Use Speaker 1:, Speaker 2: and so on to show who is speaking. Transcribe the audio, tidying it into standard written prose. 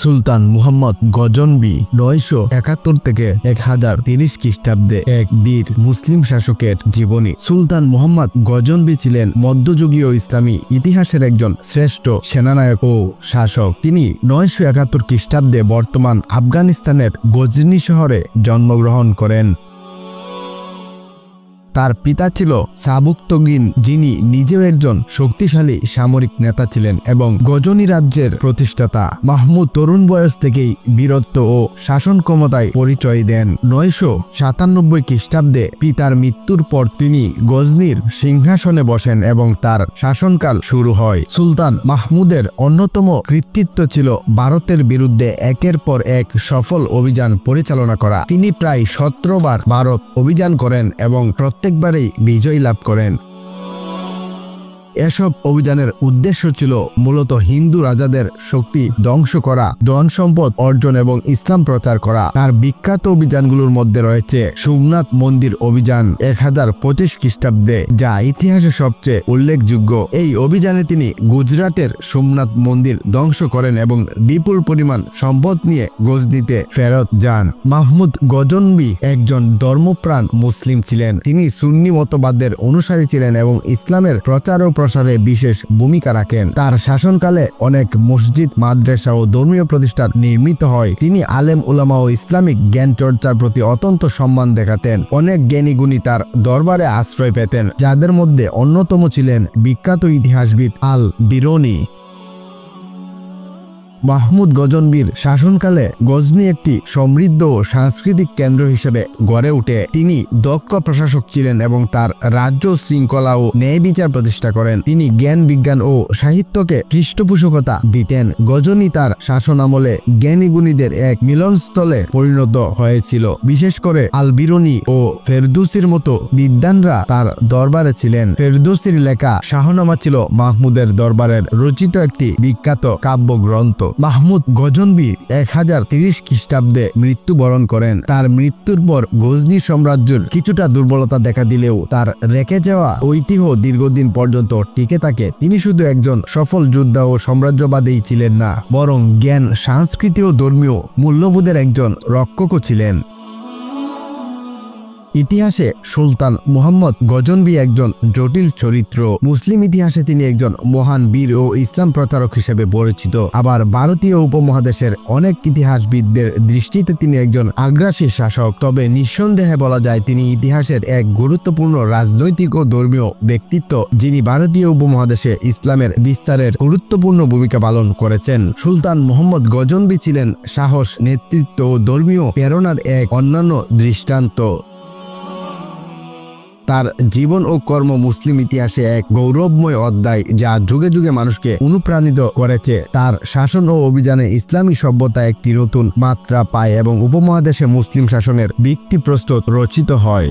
Speaker 1: সুলতান মুহাম্মদ গজনবি 971 থেকে 1030 খ্রিস্টাব্দে এক বীর মুসলিম শাসকের জীবনী। সুলতান মুহাম্মদ গজনবি ছিলেন মধ্যযুগীয় ইসলামী ইতিহাসের একজন শ্রেষ্ঠ সেনানায়ক ও শাসক। তিনি 971 খ্রিস্টাব্দে বর্তমান আফগানিস্তানের গজনি শহরে জন্মগ্রহণ করেন। তার পিতা ছিল সাবুকতগিন, যিনি নিজেও একজন শক্তিশালী সামরিক নেতা ছিলেন এবং গজনি রাজ্যের প্রতিষ্ঠাতা। মাহমুদ তরুণ বয়স থেকেই বীরত্ব ও শাসন ক্ষমতায় পরিচয় দেন। 997 খ্রিস্টাব্দে পিতার মৃত্যুর পর তিনি গজনির সিংহাসনে বসেন এবং তার শাসনকাল শুরু হয়। সুলতান মাহমুদের অন্যতম কৃতিত্ব ছিল ভারতের বিরুদ্ধে একের পর এক সফল অভিযান পরিচালনা করা। তিনি প্রায় 17 বার ভারত অভিযান করেন এবং প্রত্যেকবারেই বিজয় লাভ করেন। এসব অভিযানের উদ্দেশ্য ছিল মূলত হিন্দু রাজাদের শক্তি ধ্বংস করা, ধন সম্পদ অর্জন এবং ইসলাম প্রচার করা। তার বিখ্যাত অভিযানগুলোর মধ্যে রয়েছে সোমনাথ মন্দির অভিযান 1025 খ্রিস্টাব্দে, যা ইতিহাসে সবচেয়ে উল্লেখযোগ্য। এই অভিযানে তিনি গুজরাটের সোমনাথ মন্দির ধ্বংস করেন এবং বিপুল পরিমাণ সম্পদ নিয়ে গজনিতে ফেরত যান। মাহমুদ গজনবি একজন ধর্মপ্রাণ মুসলিম ছিলেন। তিনি সুন্নি মতবাদের অনুসারী ছিলেন এবং ইসলামের প্রচার ও প্রসারে বিশেষ ভূমিকা রাখেন। তার শাসনকালে অনেক মসজিদ, মাদ্রাসা ও ধর্মীয় প্রতিষ্ঠান নির্মিত হয়। তিনি আলেম উলামা ও ইসলামিক জ্ঞান চর্চার প্রতি অত্যন্ত সম্মান দেখাতেন। অনেক জ্ঞানী গুণী তার দরবারে আশ্রয় পেতেন, যাদের মধ্যে অন্যতম ছিলেন বিখ্যাত ইতিহাসবিদ আল বিরুনি। মাহমুদ গজনবির শাসনকালে গজনি একটি সমৃদ্ধ ও সাংস্কৃতিক কেন্দ্র হিসেবে গড়ে ওঠে। তিনি দক্ষ প্রশাসক ছিলেন এবং তার রাজ্য শৃঙ্খলা ও ন্যায় বিচার প্রতিষ্ঠা করেন। তিনি জ্ঞান, বিজ্ঞান ও সাহিত্যকে পৃষ্ঠপোষকতা দিতেন। গজনি তার শাসন আমলে জ্ঞানী গুণীদের এক মিলনস্থলে পরিণত হয়েছিল। বিশেষ করে আল বিরুনি ও ফেরদৌসির মতো বিদ্বানরা তার দরবারে ছিলেন। ফেরদৌসির লেখা শাহনামা ছিল মাহমুদের দরবারের রচিত একটি বিখ্যাত কাব্যগ্রন্থ। মাহমুদ গজনবি 1030 খ্রিস্টাব্দে মৃত্যুবরণ করেন। তার মৃত্যুর পর গজনি সাম্রাজ্যের কিছুটা দুর্বলতা দেখা দিলেও তার রেখে যাওয়া ঐতিহ্য দীর্ঘদিন পর্যন্ত টিকে থাকে। তিনি শুধু একজন সফল যোদ্ধা ও সাম্রাজ্যবাদী ছিলেন না, বরং জ্ঞান, সংস্কৃতি ও ধর্মীয় মূল্যবোধের একজন রক্ষকও ছিলেন। ইতিহাসে সুলতান মুহাম্মদ গজনবি একজন জটিল চরিত্র। মুসলিম ইতিহাসে তিনি একজন মহান বীর ও ইসলাম প্রচারক হিসেবে পরিচিত। আবার ভারতীয় উপমহাদেশের অনেক ইতিহাসবিদদের দৃষ্টিতে তিনি একজন আগ্রাসী শাসক। তবে নিঃসন্দেহে বলা যায় তিনি ইতিহাসের এক গুরুত্বপূর্ণ রাজনৈতিক ও ধর্মীয় ব্যক্তিত্ব, যিনি ভারতীয় উপমহাদেশে ইসলামের বিস্তারের গুরুত্বপূর্ণ ভূমিকা পালন করেছেন। সুলতান মুহাম্মদ গজনবি ছিলেন সাহস, নেতৃত্ব ও ধর্মীয় প্রেরণার এক অন্যান্য দৃষ্টান্ত। তার জীবন ও কর্ম মুসলিম ইতিহাসে এক গৌরবময় অধ্যায়, যা যুগে যুগে মানুষকে অনুপ্রাণিত করেছে। তার শাসন ও অভিযানে ইসলামী সভ্যতা একটি নতুন মাত্রা পায় এবং উপমহাদেশে মুসলিম শাসনের ভিত্তিপ্রস্তর রচিত হয়।